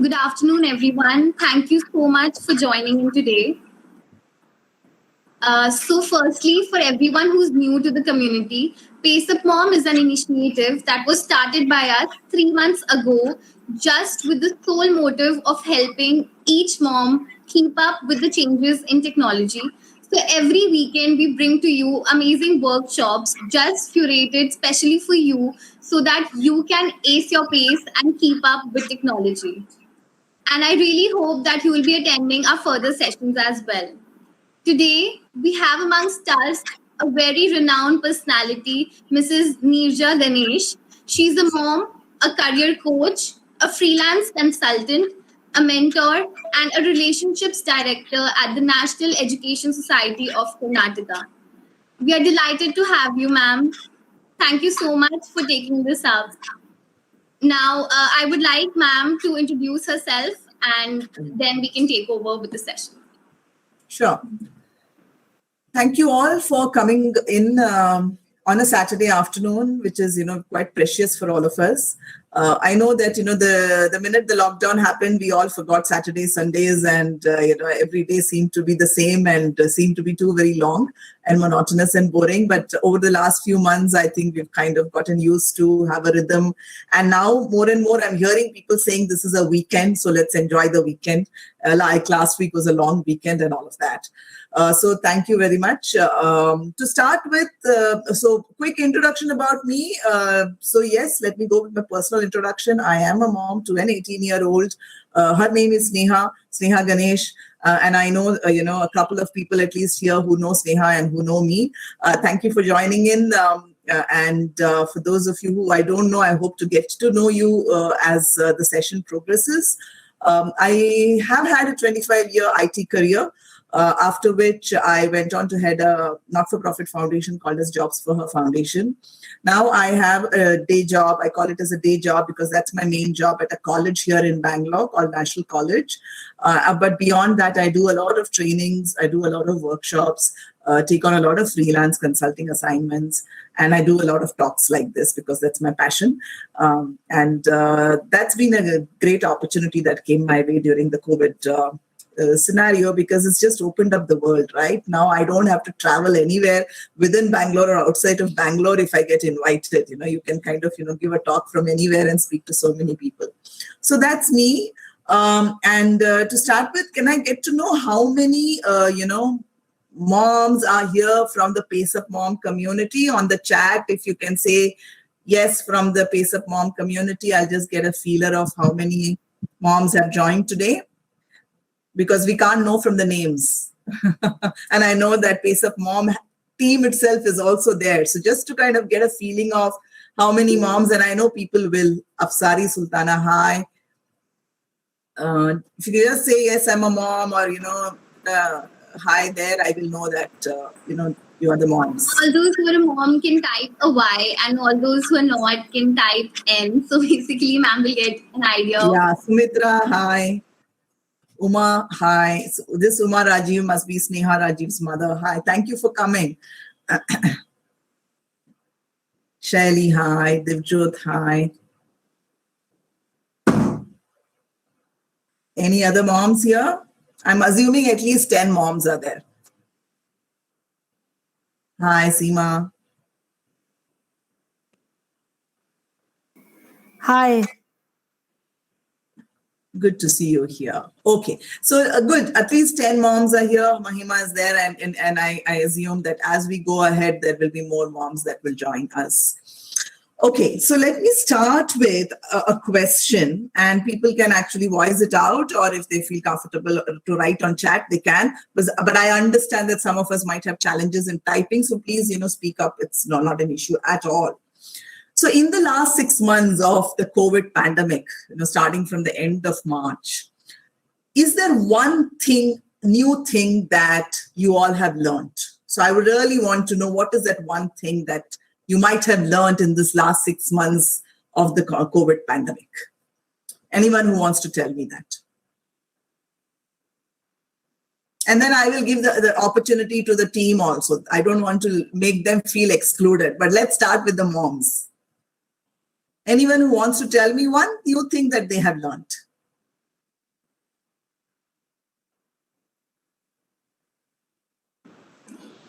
Good afternoon, everyone. Thank you so much for joining in today. Firstly, for everyone who's new to the community, Pace Up Mom is an initiative that was started by us 3 months ago, just with the sole motive of helping each mom keep up with the changes in technology. So every weekend, we bring to you amazing workshops just curated specially for you so that you can ace your pace and keep up with technology. And I really hope that you will be attending our further sessions as well. Today, we have amongst us a very renowned personality, Mrs. Nirja Ganesh. She's a mom, a career coach, a freelance consultant, a mentor, and a relationships director at the National Education Society of Karnataka. We are delighted to have you, ma'am. Thank you so much for taking this up. Now, I would like ma'am to introduce herself and then we can take over with the session. Sure. Thank you all for coming in on a Saturday afternoon, which is, quite precious for all of us. I know that, the minute the lockdown happened, we all forgot Saturdays, Sundays, and, every day seemed to be the same and seemed to be too very long and monotonous and boring. But over the last few months, I think we've kind of gotten used to have a rhythm. And now more and more, I'm hearing people saying this is a weekend, so let's enjoy the weekend. Like last week was a long weekend and all of that. So thank you very much. To start with, so quick introduction about me. So yes, let me go with my personal introduction. I am a mom to an 18-year-old. Her name is Sneha Ganesh. And I know, a couple of people at least here who know Sneha and who know me. Thank you for joining in. And for those of you who I don't know, I hope to get to know you as the session progresses. I have had a 25-year IT career. After which I went on to head a not-for-profit foundation called as Jobs for Her Foundation. Now I have a day job. I call it as a day job because that's my main job at a college here in Bangalore called National College. But beyond that, I do a lot of trainings. I do a lot of workshops, take on a lot of freelance consulting assignments. And I do a lot of talks like this because that's my passion. And that's been a great opportunity that came my way during the COVID scenario because it's just opened up the world. Right now I don't have to travel anywhere within Bangalore or outside of Bangalore. If I get invited, you can kind of give a talk from anywhere and speak to so many people. So that's me. And to start with, can I get to know how many moms are here from the Pace Up Mom community? On the chat, if you can say yes from the Pace Up Mom community, I'll just get a feeler of how many moms have joined today, because we can't know from the names. And I know that Pace Up Mom team itself is also there. So just to kind of get a feeling of how many moms, and I know people will. Afsari Sultana, hi. If you just say, yes, I'm a mom, or, hi there, I will know that, you are the moms. All those who are a mom can type a Y, and all those who are not can type N. So basically, ma'am will get an idea. Yeah, Sumitra, hi. Uma, hi. So this Uma Rajiv must be Sneha Rajiv's mother. Hi. Thank you for coming. Shaili, hi. Divjot, hi. Any other moms here? I'm assuming at least 10 moms are there. Hi, Seema. Hi. Good to see you here. Okay, so good. At least 10 moms are here. Mahima is there, and I assume that as we go ahead, there will be more moms that will join us. Okay, so let me start with a question, and people can actually voice it out, or if they feel comfortable to write on chat, they can. But I understand that some of us might have challenges in typing, so please, speak up. It's not an issue at all. So in the last 6 months of the COVID pandemic, starting from the end of March, is there one new thing that you all have learned? So I would really want to know, what is that one thing that you might have learned in this last 6 months of the COVID pandemic? Anyone who wants to tell me that? And then I will give the opportunity to the team also. I don't want to make them feel excluded, but let's start with the moms. Anyone who wants to tell me one new thing that they have learned?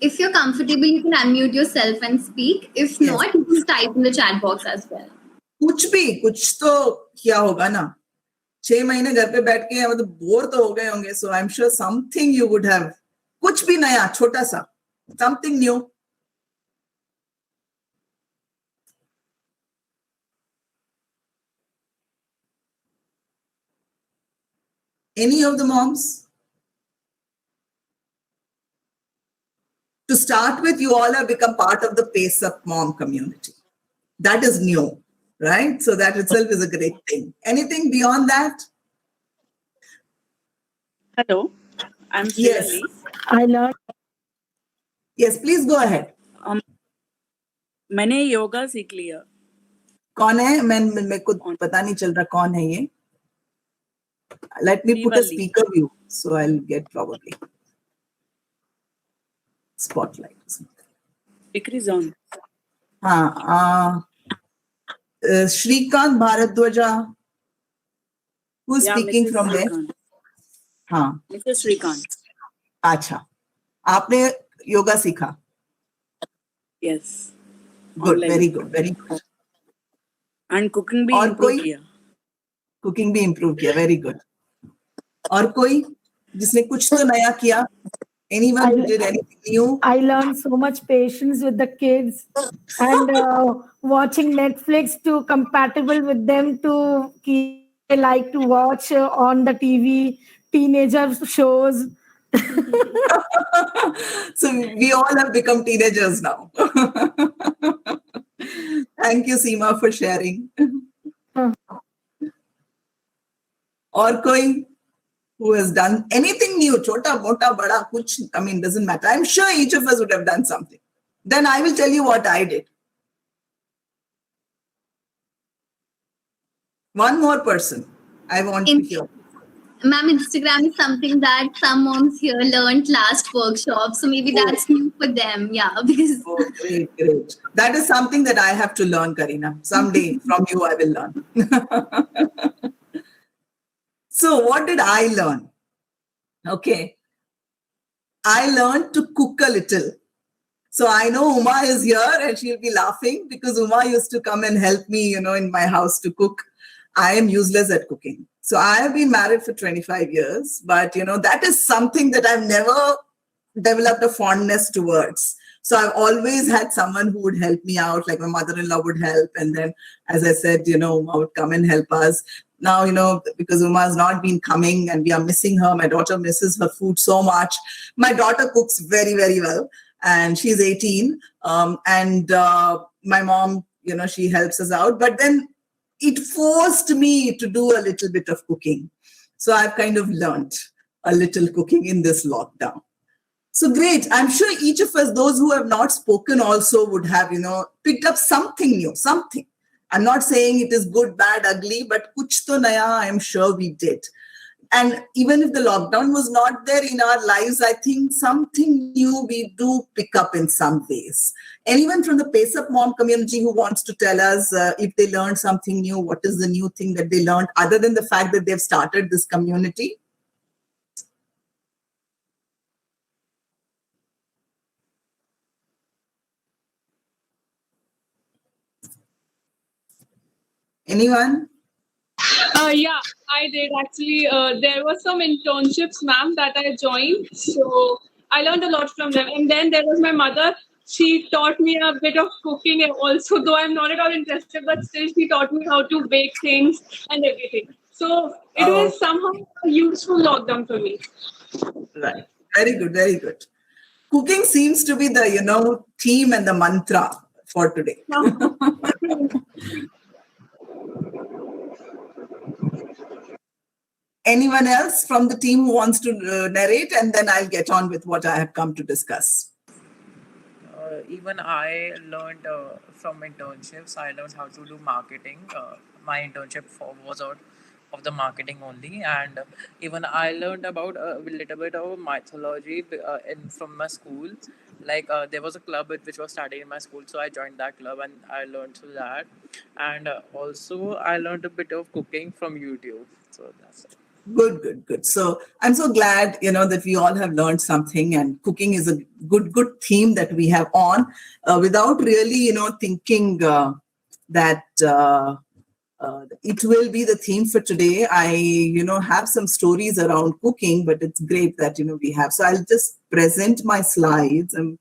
If you're comfortable, you can unmute yourself and speak. If Yes. not, you can type in the chat box as well. कुछ तो किया होगा ना. 6 महीने घर पे बैठ के मतलब बोर तो हो गए होंगे. So I'm sure something you would have. कुछ भी नया, छोटा सा, something new. Any of the moms? To start with, you all have become part of the Pace Up Mom community. That is new, right? So that itself is a great thing. Anything beyond that? Hello, I'm Yes. Sriyali. I learned Yes, please go ahead. मैंने योगा सीख लिया. कौन है? मेरे को पता नहीं चल रहा कौन है ये. Let me put a Diwali. speaker view, so I'll get probably spotlight. Decrease on. हाँ, Shrikant Bharadwaja. Who's Yeah, speaking Mrs. from there? Shrikant. हाँ, Mrs. Shrikant. अच्छा. आपने योगा सीखा? Yes. Good, Online. very good, very good. And cooking भी और improve कोई? किया. Cooking भी इम्प्रूव किया. Very good. और कोई जिसने कुछ तो नया किया? Anyone who did anything new? I learned so much patience with the kids and watching Netflix to compatible with them to keep they like to watch on the TV teenager shows. So we all have become teenagers now. Thank you, Seema, for sharing. और कोई who has done anything new, chota, mota, bada, kuch, I mean, doesn't matter. I'm sure each of us would have done something. Then I will tell you what I did. One more person I want to hear. Ma'am, Instagram is something that some moms here learned last workshop. So maybe that's new for them. Yeah, because Oh, great, great. That is something that I have to learn, Karina. Someday from you, I will learn. So what did I learn? Okay. I learned to cook a little. So I know Uma is here and she'll be laughing because Uma used to come and help me, in my house to cook. I am useless at cooking. So I have been married for 25 years, but that is something that I've never developed a fondness towards. So I've always had someone who would help me out, like my mother-in-law would help. And then, as I said, Uma would come and help us. Now, because Uma has not been coming and we are missing her, my daughter misses her food so much. My daughter cooks very, very well. And she's 18. My mom, she helps us out. But then it forced me to do a little bit of cooking. So I've kind of learned a little cooking in this lockdown. So great. I'm sure each of us, those who have not spoken also would have, picked up something new, something. I'm not saying it is good, bad, ugly, but kuch to naya, I'm sure we did. And even if the lockdown was not there in our lives, I think something new we do pick up in some ways. Anyone from the Pace Up Mom community who wants to tell us if they learned something new, what is the new thing that they learned other than the fact that they've started this community? Anyone? Yeah, I did actually. There were some internships, ma'am, that I joined. So I learned a lot from them. And then there was my mother. She taught me a bit of cooking also, though I'm not at all interested, but still she taught me how to bake things and everything. So it was somehow a useful lockdown for me. Right. Very good. Very good. Cooking seems to be the, theme and the mantra for today. Anyone else from the team who wants to narrate, and then I'll get on with what I have come to discuss. Even I learned from internships. I learned how to do marketing. My internship was out of the marketing only, and even I learned about a little bit of mythology from my school. Like there was a club which was starting in my school, so I joined that club and I learned through that. And also I learned a bit of cooking from YouTube. So that's it. Good. So I'm so glad, that we all have learned something, and cooking is a good theme that we have on, without really, thinking that it will be the theme for today. I, have some stories around cooking, but it's great that, we have. So I'll just present my slides. I'm